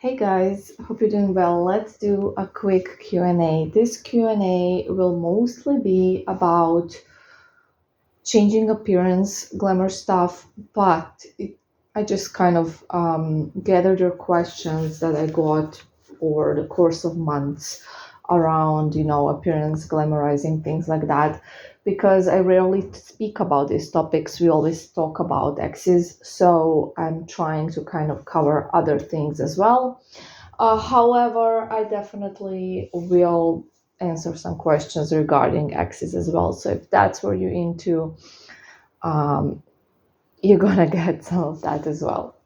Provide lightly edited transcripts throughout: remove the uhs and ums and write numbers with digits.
Hey guys, hope you're doing well. Let's do a quick Q&A. This Q&A will mostly be about changing appearance, glamour stuff, but I just kind of gathered your questions that I got over the course of months around, appearance, glamorizing, things like that. Because I rarely speak about these topics, we always talk about exes. So I'm trying to kind of cover other things as well. However, I definitely will answer some questions regarding exes as well. So if that's what you're into, um, you're gonna get some of that as well.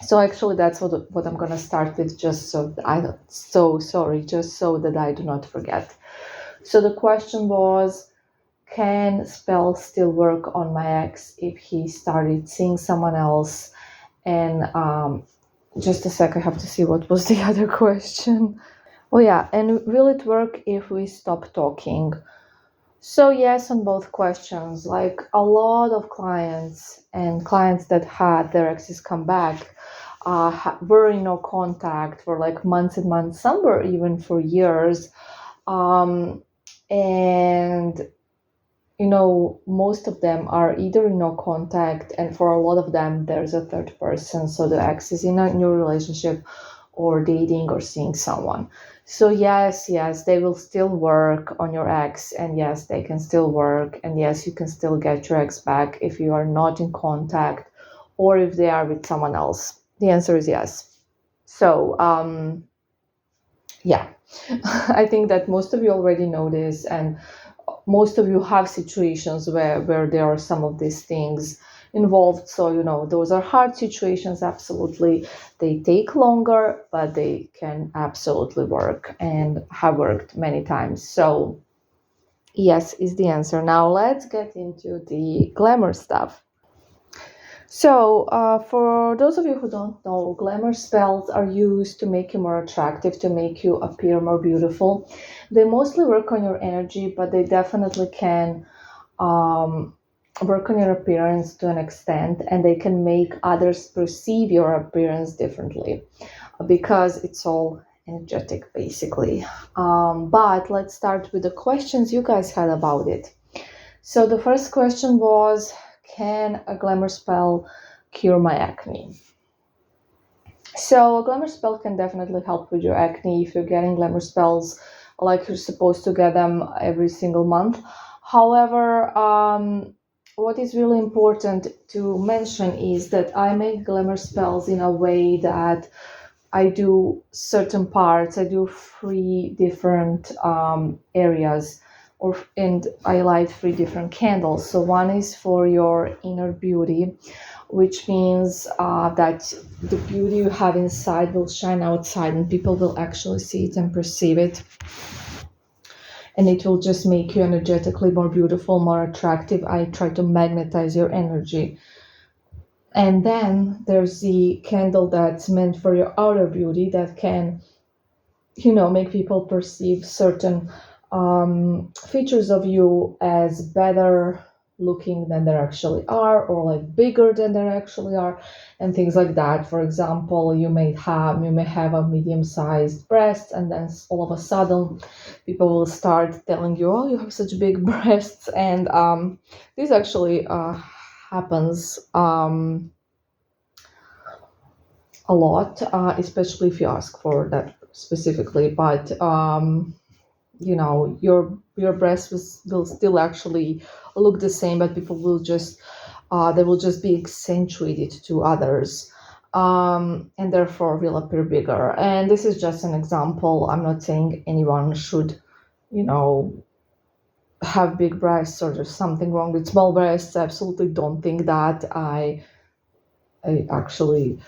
So actually, that's what I'm gonna start with, just so I don't, so sorry, just so that I do not forget. So the question was, can spells still work on my ex if he started seeing someone else? And just a sec, I have to see what was the other question. Oh yeah, and will it work if we stop talking? So yes, on both questions. Like a lot of clients and clients that had their exes come back were in no contact for like months and months. Some were even for years. Um, and most of them are either in no contact, and for a lot of them, there's a third person. So the ex is in a new relationship or dating or seeing someone. So yes, they will still work on your ex, and yes, they can still work, and yes, you can still get your ex back if you are not in contact or if they are with someone else. The answer is yes. So yeah, I think that most of you already know this, and most of you have situations where there are some of these things involved. So those are hard situations, absolutely. They take longer, but they can absolutely work and have worked many times. So yes is the answer. Now let's get into the glamour stuff. So, for those of you who don't know, glamour spells are used to make you more attractive, to make you appear more beautiful. They mostly work on your energy, but they definitely can um, work on your appearance to an extent, and they can make others perceive your appearance differently because it's all energetic, basically. But let's start with the questions you guys had about it. So the first question was, can a glamour spell cure my acne? So a glamour spell can definitely help with your acne if you're getting glamour spells like you're supposed to get them every single month. However, what is really important to mention is that I make glamour spells in a way that I do certain parts. I do three different areas, and I light three different candles. So one is for your inner beauty, which means that the beauty you have inside will shine outside, and people will actually see it and perceive it. And it will just make you energetically more beautiful, more attractive. I try to magnetize your energy. And then there's the candle that's meant for your outer beauty that can make people perceive certain features of you as better looking than they actually are, or like bigger than they actually are, and things like that. For example, you may have a medium-sized breast, and then all of a sudden people will start telling you, oh, you have such big breasts. And this actually happens a lot, especially if you ask for that specifically. But your breasts will still actually look the same, but people will just they will just be accentuated to others, and therefore will appear bigger. And this is just an example. I'm not saying anyone should you know have big breasts or there's something wrong with small breasts. I absolutely don't think that. I actually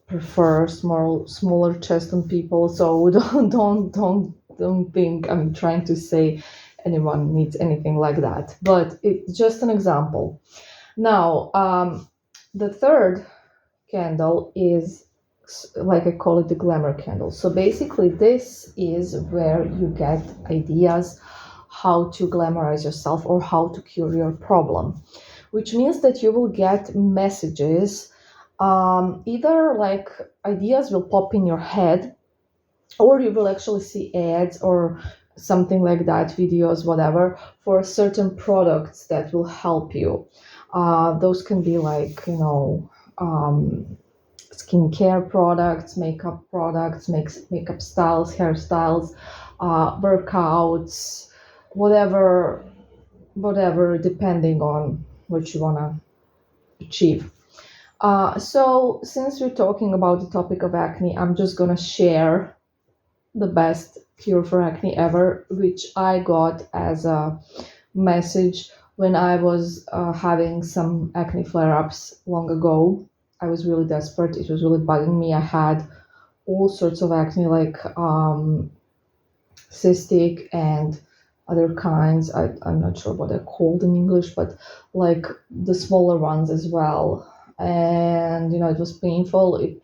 prefer smaller chest on people. So don't think I'm trying to say anyone needs anything like that. But it's just an example. Now, the third candle is like I call it the glamour candle. So basically, this is where you get ideas how to glamorize yourself or how to cure your problem, which means that you will get messages Either like ideas will pop in your head, or you will actually see ads or something like that, videos, whatever, for certain products that will help you. Those can be like, skincare products, makeup products, makeup styles, hairstyles, workouts, whatever, depending on what you want to achieve. So since we're talking about the topic of acne, I'm just gonna share the best cure for acne ever, which I got as a message when I was having some acne flare ups long ago. I was really desperate. It was really bugging me. I had all sorts of acne, like cystic and other kinds. I'm not sure what they're called in English, but like the smaller ones as well. And it was painful.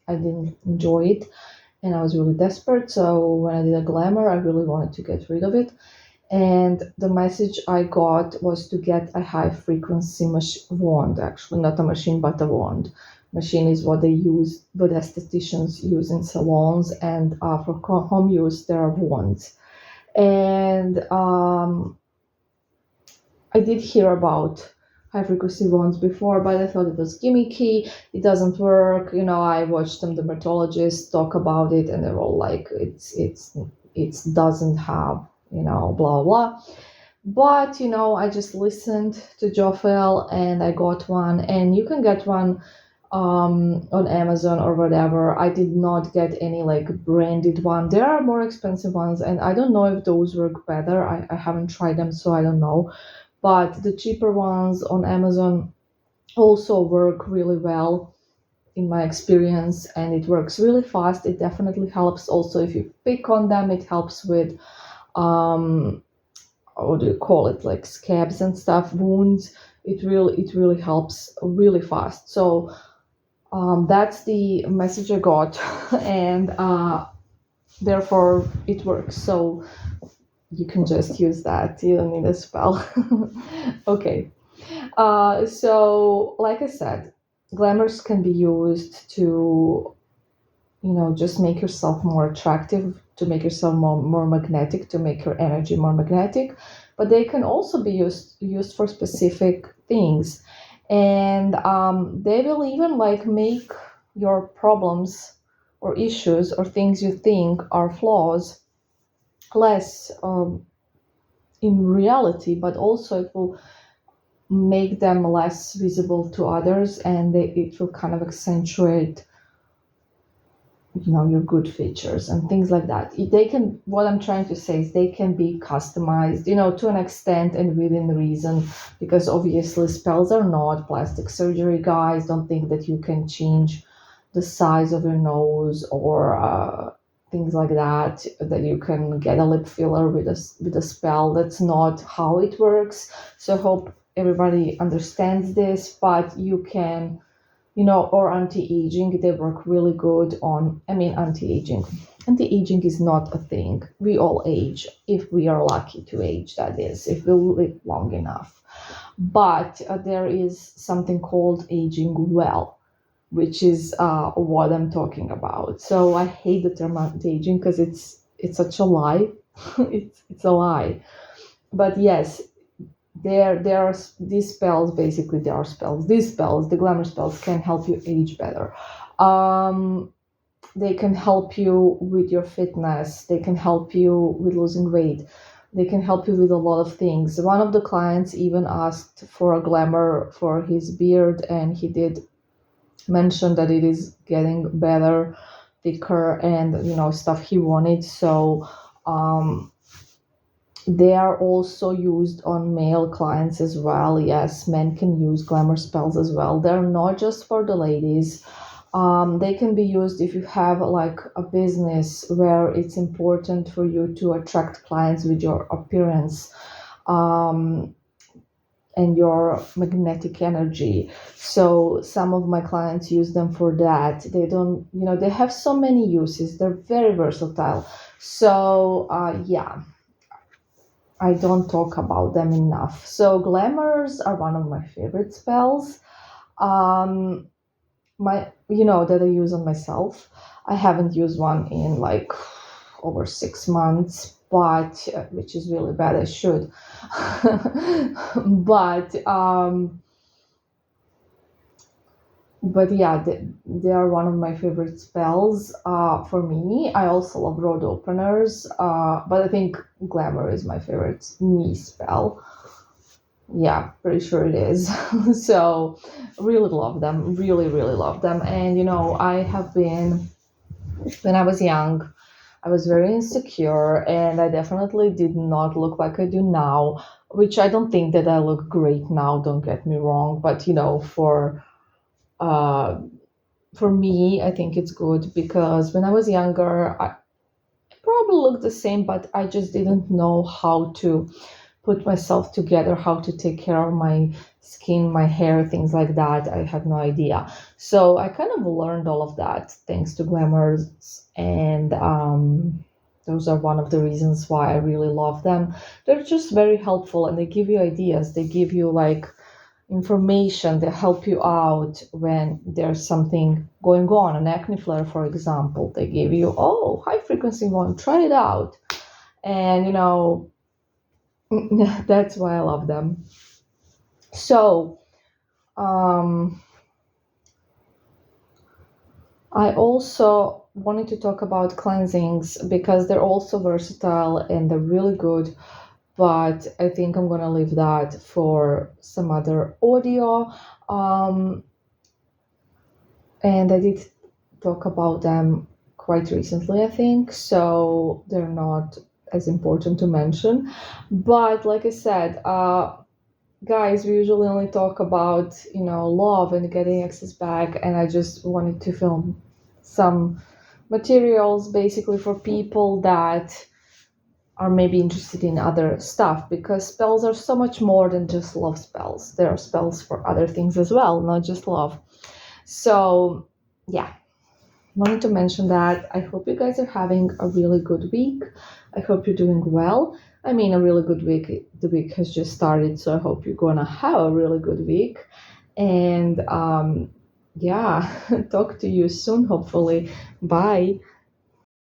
I didn't enjoy it, and I was really desperate. So when I did a glamour, I really wanted to get rid of it. And the message I got was to get a high frequency wand, actually, not a machine, but a wand. Machine is what they use, what estheticians use in salons, and for home use, there are wands. And I did hear about high frequency wands before, but I thought it was gimmicky. It doesn't work. I watched some dermatologists talk about it, and they're all like, it doesn't have, blah blah. But I just listened to Joffel and I got one, and you can get one on Amazon or whatever. I did not get any like branded one. There are more expensive ones, and I don't know if those work better. I haven't tried them, so I don't know. But the cheaper ones on Amazon also work really well in my experience, and it works really fast. It definitely helps also if you pick on them. It helps with what do you call it, like scabs and stuff, wounds. It really helps really fast. So that's the message I got, and therefore it works. So you can just use that. You don't need a spell. Okay. So like I said, glamours can be used to, just make yourself more attractive, to make yourself more magnetic, to make your energy more magnetic. But they can also be used for specific things, and they will even like make your problems or issues or things you think are flaws less in reality, but also it will make them less visible to others, and it will kind of accentuate your good features and things like that. They can, what I'm trying to say is they can be customized, to an extent and within reason, because obviously spells are not plastic surgery, guys. Don't think that you can change the size of your nose or things like that you can get a lip filler with a spell. That's not how it works. So I hope everybody understands this. But you can, or anti-aging, they work really good on, anti-aging. Anti-aging is not a thing. We all age, if we are lucky to age, that is, if we live long enough. But there is something called aging well, which is what I'm talking about. So I hate the term anti-aging because it's such a lie. It's a lie. But yes, there are these spells. Basically, there are spells. These spells, the glamour spells, can help you age better. They can help you with your fitness. They can help you with losing weight. They can help you with a lot of things. One of the clients even asked for a glamour for his beard, and he did mention that it is getting better, thicker, and stuff he wanted. So they are also used on male clients as well. Yes, men can use glamour spells as well. They're not just for the ladies. They can be used if you have like a business where it's important for you to attract clients with your appearance and your magnetic energy. So some of my clients use them for that. They don't, they have so many uses. They're very versatile. So yeah, I don't talk about them enough. So glamours are one of my favorite spells. Um, that I use on myself. I haven't used one in like over 6 months, but which is really bad. I should, but yeah, they are one of my favorite spells. For me, I also love road openers, but I think glamour is my favorite me spell. Yeah, pretty sure it is. So really love them, really really love them. And I have been, when I was young, I was very insecure, and I definitely did not look like I do now, which I don't think that I look great now, don't get me wrong, but uh for me, I think it's good because when I was younger, I probably looked the same, but I just didn't know how to put myself together, how to take care of my skin, my hair, things like that. I had no idea. So I kind of learned all of that thanks to Glamours, and those are one of the reasons why I really love them. They're just very helpful, and they give you ideas. They give you like information that help you out when there's something going on, an acne flare, for example. They give you, oh, high frequency one, try it out. And that's why I love them. So um, I also wanted to talk about cleansings because they're also versatile and they're really good, but I think I'm gonna leave that for some other audio. um, and I did talk about them quite recently, I think, so they're not as important to mention. But like I said, guys, we usually only talk about, love and getting exes back, and I just wanted to film some materials basically for people that are maybe interested in other stuff, because spells are so much more than just love spells. There are spells for other things as well, not just love. So, yeah, wanted to mention that. I hope you guys are having a really good week. I hope you're doing well. I mean, a really good week. The week has just started, so I hope you're gonna have a really good week. And yeah, talk to you soon, hopefully. Bye.